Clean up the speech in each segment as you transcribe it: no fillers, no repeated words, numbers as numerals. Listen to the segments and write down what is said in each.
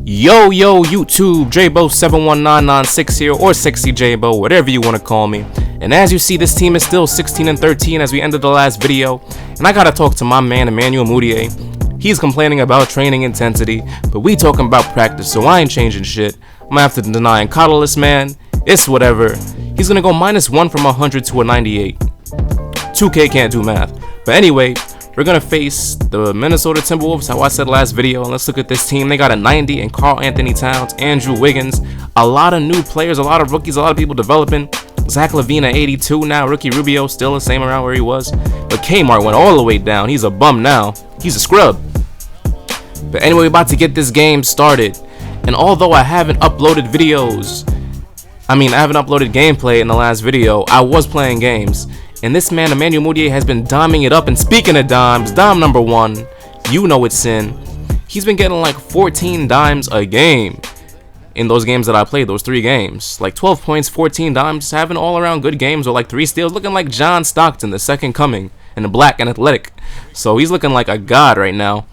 Yo YouTube, JBO71996 here, or Sexy JBO, whatever you want to call me. And as you see, this team is still 16-13 as we ended the last video, and I gotta talk to my man Emmanuel Mudiay. He's complaining about training intensity, but we talking about practice, so I ain't changing shit. I'm gonna have to deny and coddle this man. It's whatever. He's gonna go -1 from 100 to a 98. 2K can't do math. But anyway, we're going to face the Minnesota Timberwolves, how I said last video, and let's look at this team. They got a 90 and Karl-Anthony Towns, Andrew Wiggins, a lot of new players, a lot of rookies, a lot of people developing. Zach LaVine at 82 now, Ricky Rubio still the same around where he was. But Kmart went all the way down. He's a bum now. He's a scrub. But anyway, we're about to get this game started. And although I haven't uploaded gameplay in the last video, I was playing games. And this man, Emmanuel Mudiay, has been diming it up. And speaking of dimes, dime number 1, you know it's in. He's been getting like 14 dimes a game in those games that I played, those 3 games. Like 12 points, 14 dimes, having all around good games with like 3 steals, looking like John Stockton, the second coming, and black and athletic. So he's looking like a god right now.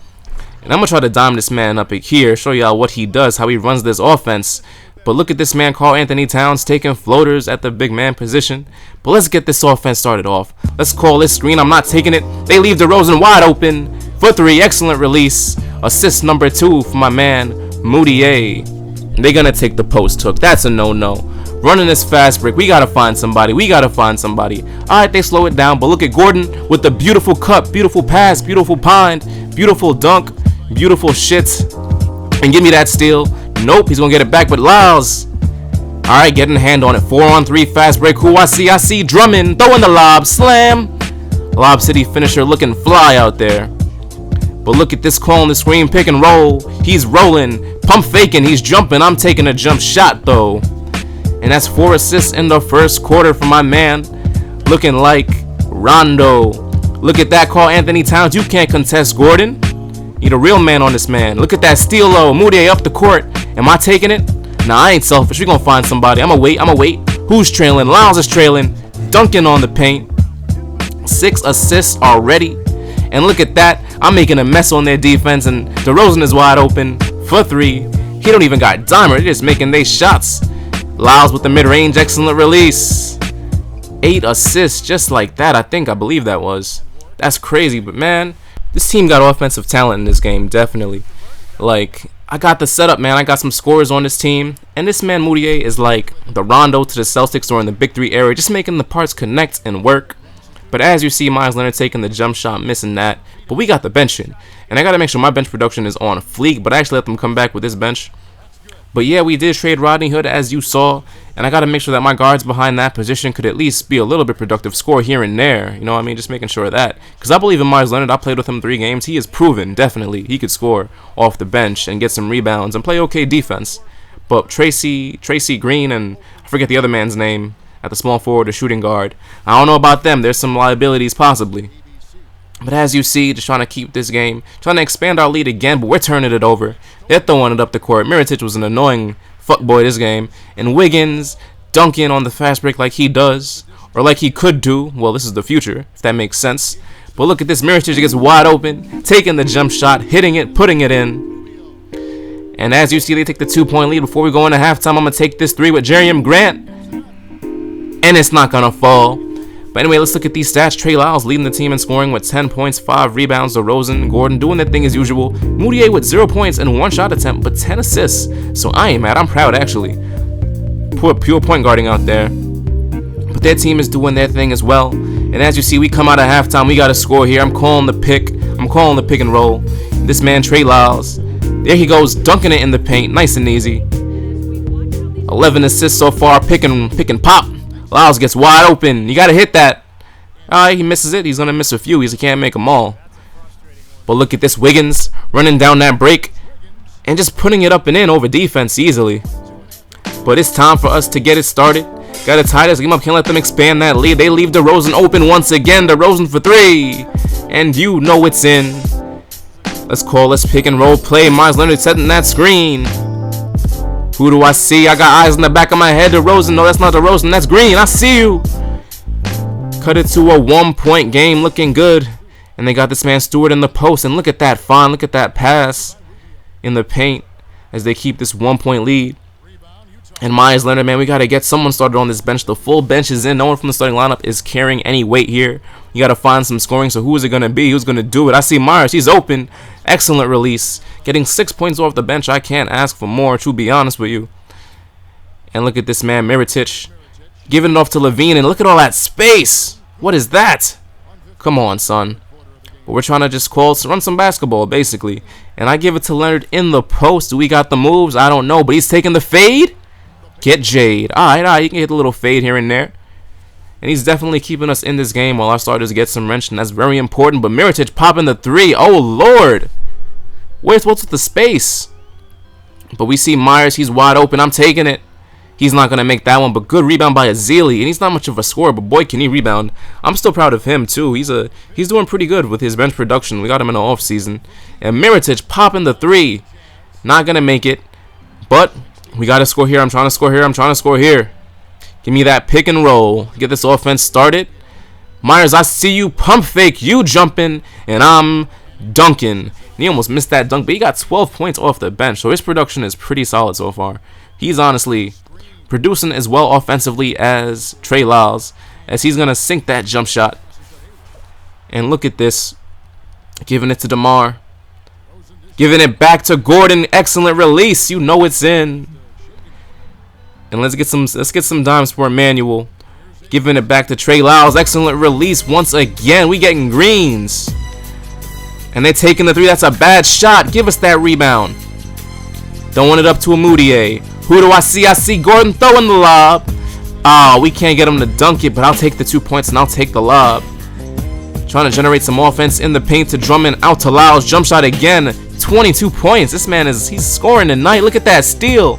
And I'm going to try to dime this man up here, show y'all what he does, how he runs this offense. But look at this man, Karl-Anthony Towns, taking floaters at the big man position. But let's get this offense started off. Let's call this screen. I'm not taking it. They leave DeRozan wide open for 3. Excellent release. Assist number 2 for my man, Mudiay. They're going to take the post hook. That's a no-no. Running this fast break. We got to find somebody. All right, they slow it down. But look at Gordon with the beautiful cut, beautiful pass, beautiful pond, beautiful dunk, beautiful shit. And give me that steal. Nope, he's gonna get it back, but Lyles. Alright, getting a hand on it. 4-on-3 fast break. Who I see Drummond throwing the lob. Slam. Lob City finisher looking fly out there. But look at this call on the screen. Pick and roll. He's rolling. Pump faking. He's jumping. I'm taking a jump shot though. And that's 4 assists in the first quarter for my man. Looking like Rondo. Look at that call, Anthony Towns. You can't contest Gordon. Need a real man on this man. Look at that steal low. Mudiay up the court. Am I taking it? Nah, I ain't selfish. We gonna find somebody. I'ma wait. Who's trailing? Lyles is trailing. Dunking on the paint. 6 assists already. And look at that. I'm making a mess on their defense. And DeRozan is wide open for 3. He don't even got dimer. They're just making their shots. Lyles with the mid-range. Excellent release. 8 assists just like that. I believe that was. That's crazy. But man, this team got offensive talent in this game. Definitely. Like, I got the setup, man. I got some scorers on this team. And this man, Mudiay, is like the Rondo to the Celtics during the Big 3 era. Just making the parts connect and work. But as you see, Myles Leonard taking the jump shot, missing that. But we got the benching. And I got to make sure my bench production is on fleek. But I actually let them come back with this bench. But yeah, we did trade Rodney Hood, as you saw. And I got to make sure that my guards behind that position could at least be a little bit productive, score here and there. You know what I mean? Just making sure of that. Because I believe in Myles Leonard. I played with him 3 games. He has proven, definitely, he could score off the bench and get some rebounds and play okay defense. But Tracy Green, and I forget the other man's name, at the small forward or shooting guard. I don't know about them. There's some liabilities possibly. But as you see, just trying to keep this game, trying to expand our lead again, but we're turning it over. They're throwing it up the court. Mirotic was an annoying fuckboy this game. And Wiggins dunking on the fast break like he does, or like he could do. Well, this is the future, if that makes sense. But look at this. Mirotic gets wide open, taking the jump shot, hitting it, putting it in. And as you see, they take the 2-point lead. Before we go into halftime, I'm going to take this 3 with Jerriam Grant. And it's not going to fall. But anyway, let's look at these stats. Trey Lyles leading the team in scoring with 10 points, 5 rebounds. DeRozan, Gordon doing their thing as usual. Mudiay with 0 points and 1 shot attempt, but 10 assists. So I ain't mad. I'm proud, actually. Pure point guarding out there. But their team is doing their thing as well. And as you see, we come out of halftime. We got to score here. I'm calling the pick and roll. This man, Trey Lyles. There he goes, dunking it in the paint. Nice and easy. 11 assists so far. Pick and pop. Lyles gets wide open. You got to hit that. He misses it. He's going to miss a few. He can't make them all. But look at this Wiggins running down that break and just putting it up and in over defense easily. But it's time for us to get it started. Got to tie this game up. Can't let them expand that lead. They leave DeRozan open once again. DeRozan for 3. And you know it's in. Let's pick and roll play. Myles Leonard setting that screen. Who do I see? I got eyes in the back of my head. DeRozan. No, that's not DeRozan. That's Green. I see you. Cut it to a 1-point game. Looking good. And they got this man Stewart in the post. And look at that find. Look at that pass in the paint. as they keep this 1-point lead. And Myers Leonard, man, we got to get someone started on this bench. The full bench is in. No one from the starting lineup is carrying any weight here. You got to find some scoring. So who is it going to be? Who's going to do it? I see Myers. He's open. Excellent release. Getting 6 points off the bench. I can't ask for more, to be honest with you. And look at this man, Mirotic, giving it off to Levine. And look at all that space. What is that? Come on, son. But we're trying to just run some basketball, basically. And I give it to Leonard in the post. Do we got the moves? I don't know. But he's taking the fade. Get Jade. Alright, you can get a little fade here and there. And he's definitely keeping us in this game while our starters get some wrench, and that's very important. But Mirotic popping the 3. Oh, Lord. What's with the space? But we see Myers. He's wide open. I'm taking it. He's not going to make that one, but good rebound by Azili. And he's not much of a scorer, but boy, can he rebound. I'm still proud of him, too. He's doing pretty good with his bench production. We got him in the offseason. And Mirotic popping the 3. Not going to make it, but we got to score here. I'm trying to score here. I'm trying to score here. Give me that pick and roll. Get this offense started. Myers, I see you. Pump fake. You jumping. And I'm dunking. And he almost missed that dunk, but he got 12 points off the bench. So his production is pretty solid so far. He's honestly producing as well offensively as Trey Lyles, as he's going to sink that jump shot. And look at this. Giving it to DeMar. Giving it back to Gordon. Excellent release. You know it's in. And let's get some dimes for Emmanuel. Giving it back to Trey Lyles. Excellent release once again. We getting greens. And they're taking the 3. That's a bad shot. Give us that rebound. Throwing it up to a Mudiay. Who do I see? I see Gordon throwing the lob. Oh, we can't get him to dunk it, but I'll take the 2 points and I'll take the lob. Trying to generate some offense in the paint to Drummond. Out to Lyles. Jump shot again. 22 points. This man he's scoring tonight. Look at that steal.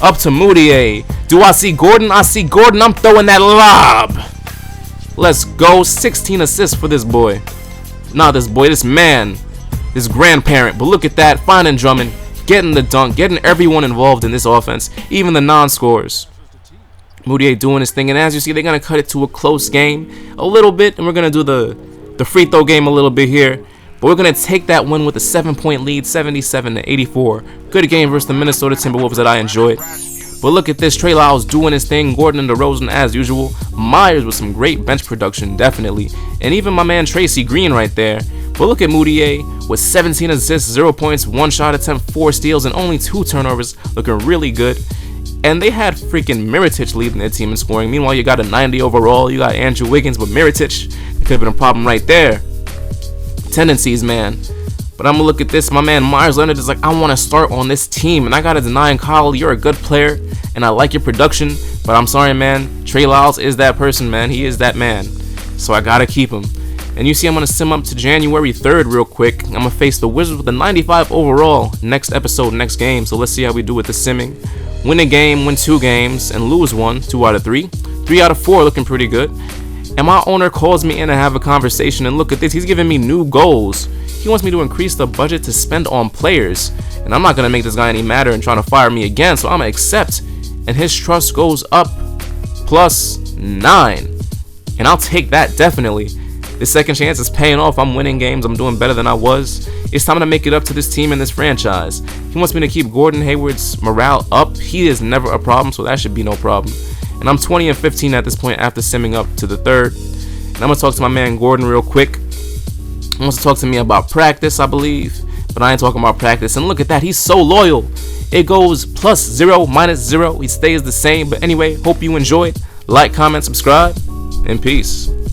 Up to Mudiay. Do I see Gordon? I see Gordon. I'm throwing that lob. Let's go. 16 assists for this boy. Not this boy. This man. This grandparent. But look at that. Finding Drummond. Getting the dunk. Getting everyone involved in this offense. Even the non-scorers. Mudiay doing his thing. And as you see, they're going to cut it to a close game. A little bit. And we're going to do the free throw game a little bit here. But we're going to take that win with a 7-point lead, 77-84. Good game versus the Minnesota Timberwolves that I enjoyed. But look at this. Trey Lyles doing his thing. Gordon and DeRozan as usual. Myers with some great bench production, definitely. And even my man Tracy Green right there. But look at Mudiay with 17 assists, 0 points, 1 shot attempt, 4 steals, and only 2 turnovers. Looking really good. And they had freaking Mirotic leading their team in scoring. Meanwhile, you got a 90 overall. You got Andrew Wiggins, but Mirotic, it could have been a problem right there. Tendencies, man. But I'm gonna look at this. My man Myers Leonard is like, I want to start on this team, and I gotta deny him, Kyle. You're a good player, and I like your production, but I'm sorry, man. Trey Lyles is that person, man. He is that man. So I gotta keep him. And you see, I'm gonna sim up to January 3rd real quick. I'm gonna face the Wizards with a 95 overall next episode, next game. So let's see how we do with the simming. Win a game, win 2 games, and lose 1, 2 out of 3. 3 out of 4 looking pretty good. And my owner calls me in to have a conversation, and look at this. He's giving me new goals. He wants me to increase the budget to spend on players. And I'm not going to make this guy any madder and trying to fire me again, so I'm going to accept. And his trust goes up +9. And I'll take that, definitely. This second chance is paying off. I'm winning games. I'm doing better than I was. It's time to make it up to this team and this franchise. He wants me to keep Gordon Hayward's morale up. He is never a problem, so that should be no problem. And I'm 20-15 at this point after simming up to the 3rd. And I'm going to talk to my man Gordon real quick. He wants to talk to me about practice, I believe. But I ain't talking about practice. And look at that. He's so loyal. It goes +0, -0. He stays the same. But anyway, hope you enjoyed. Like, comment, subscribe, and peace.